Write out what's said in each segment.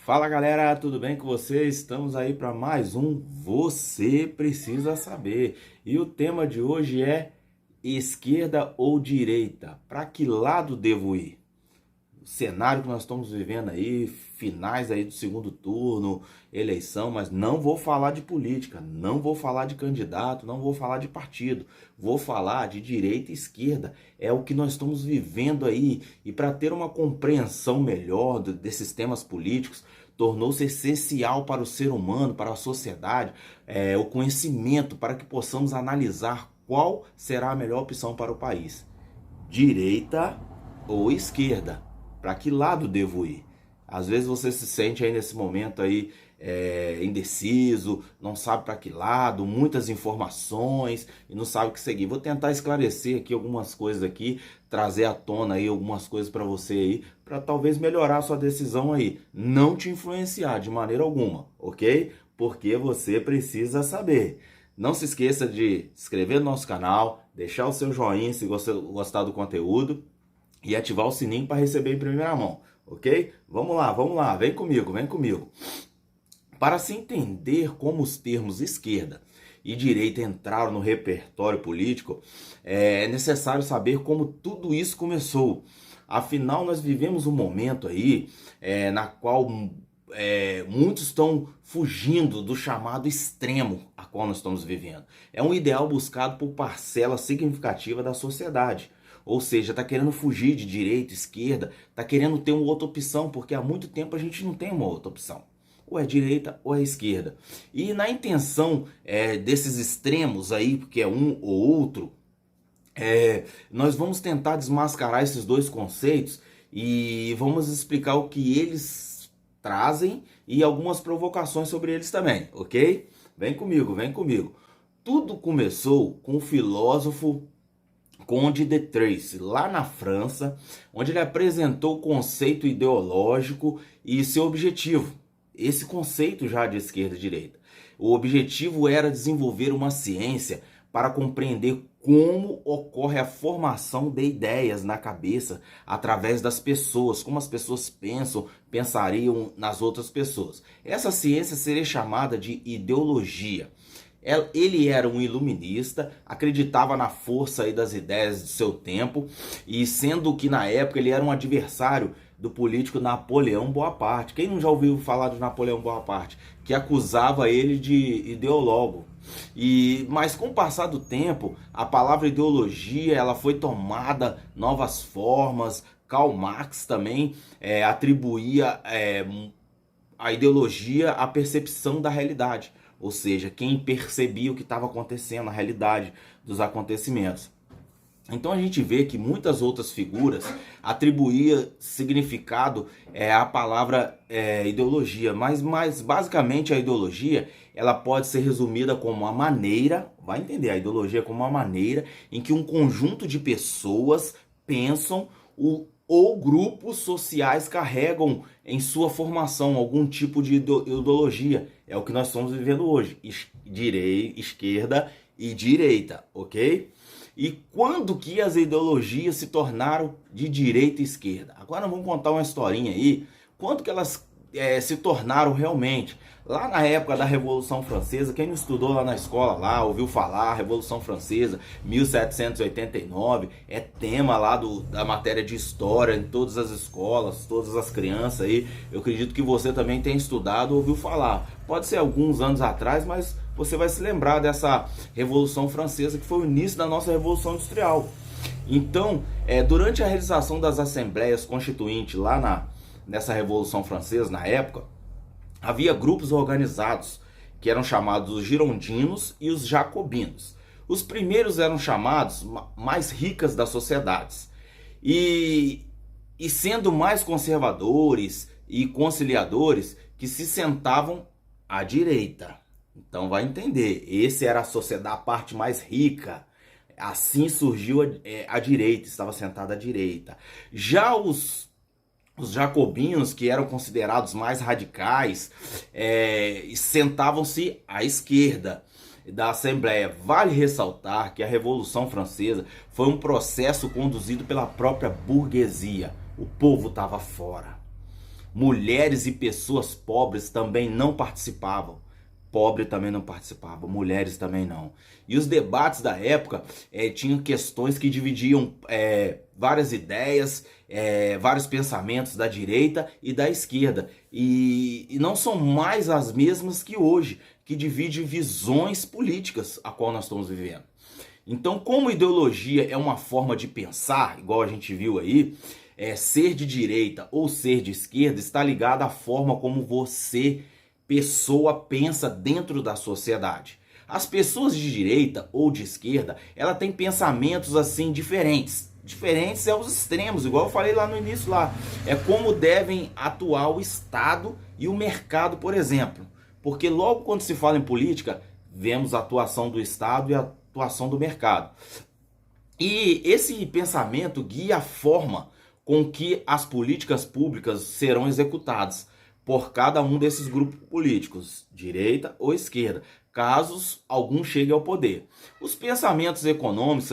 Fala galera, tudo bem com vocês? Estamos aí para mais um Você Precisa Saber. E o tema de hoje é esquerda ou direita? Para que lado devo ir? O cenário que nós estamos vivendo aí, finais aí do segundo turno, eleição, mas não vou falar de política, não vou falar de candidato, não vou falar de partido, vou falar de direita e esquerda. É o que nós estamos vivendo aí, e para ter uma compreensão melhor desses temas políticos, tornou-se essencial para o ser humano, para a sociedade, o conhecimento para que possamos analisar qual será a melhor opção para o país. Direita ou esquerda? Para que lado devo ir? Às vezes você se sente aí nesse momento aí indeciso, não sabe para que lado, muitas informações e não sabe o que seguir. Vou tentar esclarecer aqui algumas coisas aqui, trazer à tona aí algumas coisas para você aí, para talvez melhorar a sua decisão aí, não te influenciar de maneira alguma, ok? Porque você precisa saber. Não se esqueça de se inscrever no nosso canal, deixar o seu joinha se você gostar do conteúdo e ativar o sininho para receber em primeira mão, ok? Vamos lá, vem comigo, vem comigo. Para se entender como os termos esquerda e direita entraram no repertório político, é necessário saber como tudo isso começou. Afinal, nós vivemos um momento aí na qual muitos estão fugindo do chamado extremo a qual nós estamos vivendo. É um ideal buscado por parcela significativa da sociedade. Ou seja, está querendo fugir de direita, esquerda, está querendo ter uma outra opção, porque há muito tempo a gente não tem uma outra opção. Ou é direita ou é esquerda. E na intenção desses extremos aí, porque é um ou outro, nós vamos tentar desmascarar esses dois conceitos e vamos explicar o que eles trazem e algumas provocações sobre eles também, ok? Vem comigo, vem comigo. Tudo começou com o filósofo Conde de Tracy, lá na França, onde ele apresentou o conceito ideológico e seu objetivo. Esse conceito já de esquerda e direita. O objetivo era desenvolver uma ciência para compreender como ocorre a formação de ideias na cabeça através das pessoas, como as pessoas pensariam nas outras pessoas. Essa ciência seria chamada de ideologia. Ele era um iluminista, acreditava na força aí das ideias do seu tempo, e sendo que na época ele era um adversário do político Napoleão Bonaparte. Quem não já ouviu falar de Napoleão Bonaparte? Que acusava ele de ideólogo. Mas com o passar do tempo, a palavra ideologia ela foi tomada novas formas. Karl Marx também atribuía a ideologia à percepção da realidade. Ou seja, quem percebia o que estava acontecendo, a realidade dos acontecimentos. Então a gente vê que muitas outras figuras atribuíam significado à palavra ideologia, mas basicamente a ideologia ela pode ser resumida como uma maneira, vai entender, a ideologia como uma maneira em que um conjunto de pessoas pensam ou grupos sociais carregam em sua formação algum tipo de ideologia. É o que nós estamos vivendo hoje, esquerda e direita, ok? E quando que as ideologias se tornaram de direita e esquerda? Agora vamos contar uma historinha aí, quando que elas se tornaram realmente. Lá na época da Revolução Francesa, quem não estudou lá na escola, lá ouviu falar, Revolução Francesa, 1789, é tema lá da matéria de história em todas as escolas, todas as crianças aí. Eu acredito que você também tem estudado, ouviu falar. Pode ser alguns anos atrás, mas você vai se lembrar dessa Revolução Francesa, que foi o início da nossa Revolução Industrial. Então, durante a realização das assembleias constituintes lá nessa Revolução Francesa, na época, havia grupos organizados que eram chamados os girondinos e os jacobinos. Os primeiros eram chamados mais ricas das sociedades e sendo mais conservadores e conciliadores que se sentavam à direita. Então vai entender, esse era a parte mais rica. Assim surgiu a direita, estava sentada à direita. Já os jacobinos, que eram considerados mais radicais, sentavam-se à esquerda da Assembleia. Vale ressaltar que a Revolução Francesa foi um processo conduzido pela própria burguesia. O povo estava fora. Mulheres e pessoas pobres também não participavam. Pobre também não participava, mulheres também não. E os debates da época tinham questões que dividiam várias ideias, vários pensamentos da direita e da esquerda. E não são mais as mesmas que hoje, que dividem visões políticas a qual nós estamos vivendo. Então, como ideologia é uma forma de pensar, igual a gente viu aí, ser de direita ou ser de esquerda está ligado à forma como você pessoa pensa dentro da sociedade. As pessoas de direita ou de esquerda, ela tem pensamentos assim diferentes. Diferentes é os extremos, igual eu falei lá no início lá. É como devem atuar o Estado e o mercado, por exemplo. Porque logo quando se fala em política, vemos a atuação do Estado e a atuação do mercado. E esse pensamento guia a forma com que as políticas públicas serão executadas por cada um desses grupos políticos, direita ou esquerda, caso algum chegue ao poder. Os pensamentos econômicos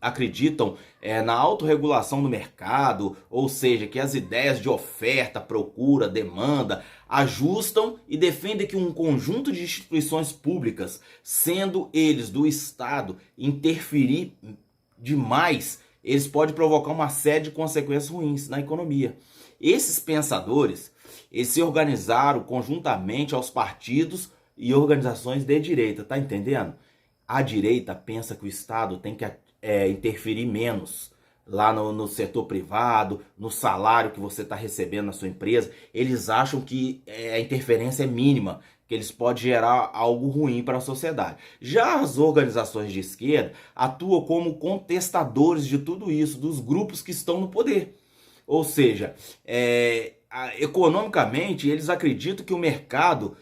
acreditam na autorregulação do mercado, ou seja, que as ideias de oferta, procura, demanda ajustam e defendem que um conjunto de instituições públicas, sendo eles do Estado, interferir demais, eles podem provocar uma série de consequências ruins na economia. Esses pensadores, eles se organizaram conjuntamente aos partidos e organizações de direita, tá entendendo? A direita pensa que o Estado tem que interferir menos lá no setor privado, no salário que você está recebendo na sua empresa. Eles acham que a interferência é mínima, que eles podem gerar algo ruim para a sociedade. Já as organizações de esquerda atuam como contestadores de tudo isso, dos grupos que estão no poder. Ou seja, economicamente, eles acreditam que o mercado,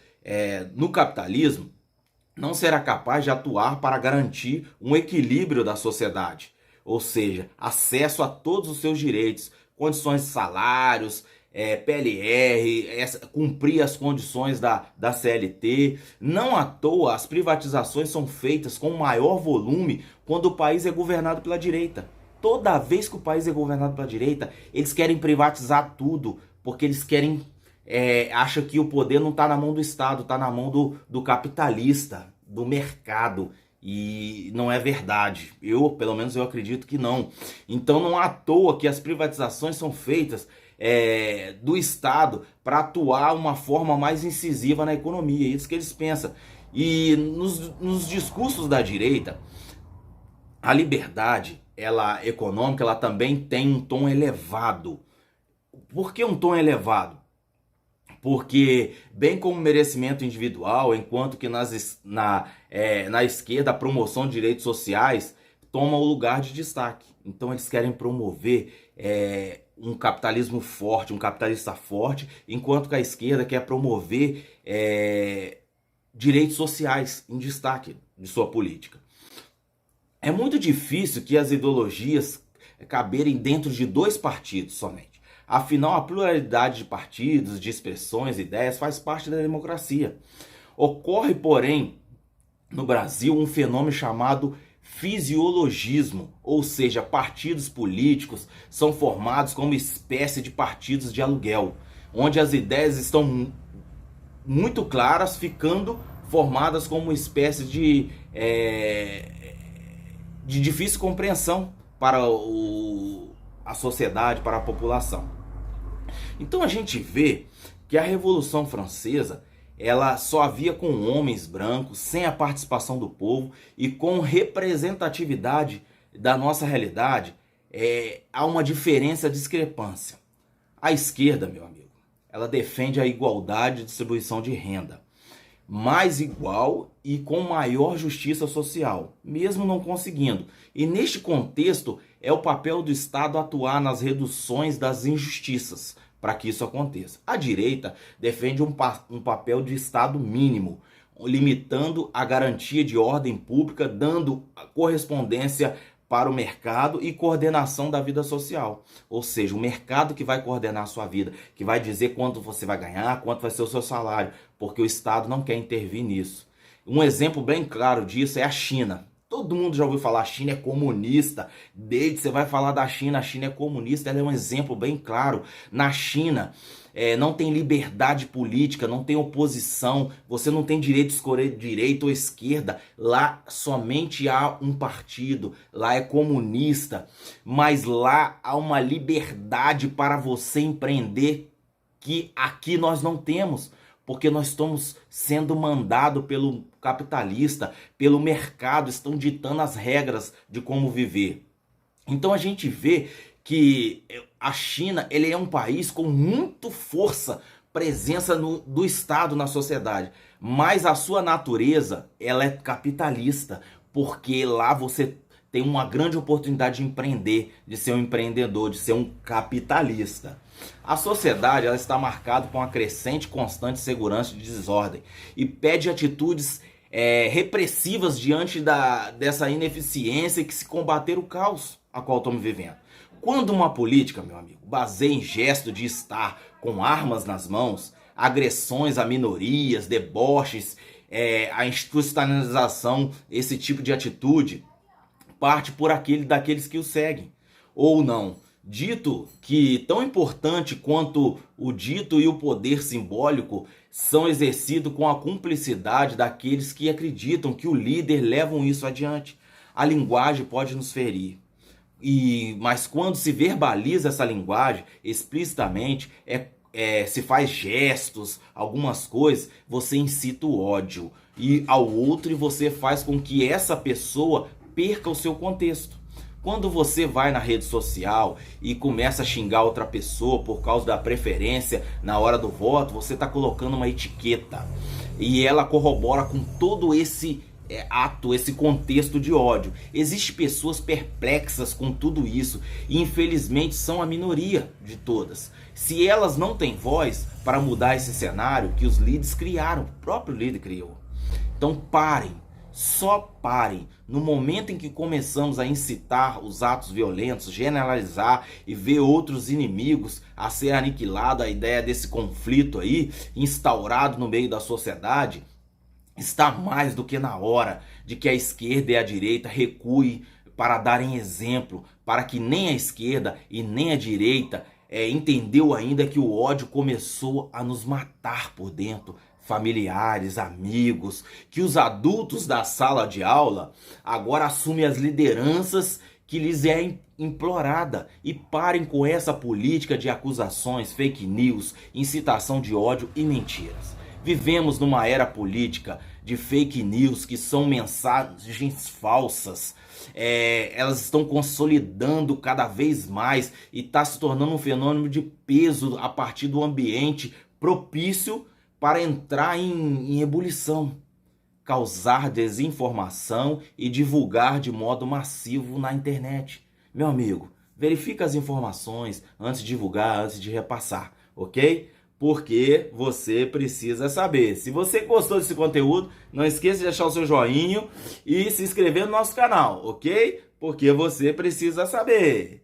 no capitalismo, não será capaz de atuar para garantir um equilíbrio da sociedade. Ou seja, acesso a todos os seus direitos, condições de salários, PLR, cumprir as condições da CLT. Não à toa, as privatizações são feitas com maior volume quando o país é governado pela direita. Toda vez que o país é governado pela direita, eles querem privatizar tudo, porque eles querem, acham que o poder não está na mão do Estado, está na mão do capitalista, do mercado. E não é verdade. Pelo menos eu acredito que não. Então não é à toa que as privatizações são feitas do Estado para atuar uma forma mais incisiva na economia. É isso que eles pensam. E nos discursos da direita, a liberdade econômica, ela também tem um tom elevado. Por que um tom elevado? Porque, bem como merecimento individual, enquanto que na esquerda a promoção de direitos sociais toma o lugar de destaque. Então eles querem promover um capitalismo forte, um capitalista forte, enquanto que a esquerda quer promover direitos sociais em destaque de sua política. É muito difícil que as ideologias caberem dentro de dois partidos somente. Afinal, a pluralidade de partidos, de expressões, ideias faz parte da democracia. Ocorre, porém, no Brasil um fenômeno chamado fisiologismo, ou seja, partidos políticos são formados como espécie de partidos de aluguel, onde as ideias estão muito claras, ficando formadas como uma espécie de difícil compreensão para a sociedade, para a população. Então a gente vê que a Revolução Francesa, ela só havia com homens brancos, sem a participação do povo e com representatividade da nossa realidade, há uma diferença, discrepância. A esquerda, meu amigo, ela defende a igualdade de distribuição de renda, mais igual e com maior justiça social, mesmo não conseguindo. E neste contexto, é o papel do Estado atuar nas reduções das injustiças para que isso aconteça. A direita defende um papel de Estado mínimo, limitando a garantia de ordem pública, dando correspondência para o mercado e coordenação da vida social. Ou seja, o mercado que vai coordenar a sua vida, que vai dizer quanto você vai ganhar, quanto vai ser o seu salário, porque o Estado não quer intervir nisso. Um exemplo bem claro disso é a China. Todo mundo já ouviu falar, a China é comunista. Desde que você vai falar da China, a China é comunista. Ela é um exemplo bem claro. Na China, não tem liberdade política, não tem oposição, você não tem direito de escolher direita ou esquerda. Lá somente há um partido, lá é comunista, mas lá há uma liberdade para você empreender que aqui nós não temos, porque nós estamos sendo mandados pelo capitalista, pelo mercado, estão ditando as regras de como viver. Então a gente vê que a China, ele é um país com muito força, presença do Estado na sociedade, mas a sua natureza, ela é capitalista, porque lá você tem uma grande oportunidade de empreender, de ser um empreendedor, de ser um capitalista. A sociedade, ela está marcada por uma crescente constante segurança e desordem e pede atitudes repressivas diante dessa ineficiência que se combater o caos a qual estamos vivendo. Quando uma política, meu amigo, baseia em gesto de estar com armas nas mãos, agressões a minorias, deboches, a institucionalização, esse tipo de atitude, parte por daqueles que o seguem, ou não. Dito que tão importante quanto o dito e o poder simbólico são exercidos com a cumplicidade daqueles que acreditam que o líder levam isso adiante. A linguagem pode nos ferir. Mas quando se verbaliza essa linguagem explicitamente, se faz gestos, algumas coisas, você incita o ódio ao outro e você faz com que essa pessoa perca o seu contexto. Quando você vai na rede social e começa a xingar outra pessoa por causa da preferência na hora do voto, você está colocando uma etiqueta e ela corrobora com todo esse ato, esse contexto de ódio. Existem pessoas perplexas com tudo isso e infelizmente são a minoria de todas. Se elas não têm voz para mudar esse cenário que os líderes criaram, o próprio líder criou. Então parem, só parem. No momento em que começamos a incitar os atos violentos, generalizar e ver outros inimigos a ser aniquilado, a ideia desse conflito aí instaurado no meio da sociedade, está mais do que na hora de que a esquerda e a direita recuem para darem exemplo, para que nem a esquerda e nem a direita entendeu ainda que o ódio começou a nos matar por dentro, familiares, amigos, que os adultos da sala de aula agora assumem as lideranças que lhes é implorada e parem com essa política de acusações, fake news, incitação de ódio e mentiras. Vivemos numa era política de fake news, que são mensagens falsas. Elas estão consolidando cada vez mais e está se tornando um fenômeno de peso a partir do ambiente propício para entrar em ebulição, causar desinformação e divulgar de modo massivo na internet. Meu amigo, verifica as informações antes de divulgar, antes de repassar, ok? Porque você precisa saber. Se você gostou desse conteúdo, não esqueça de deixar o seu joinha e se inscrever no nosso canal, ok? Porque você precisa saber.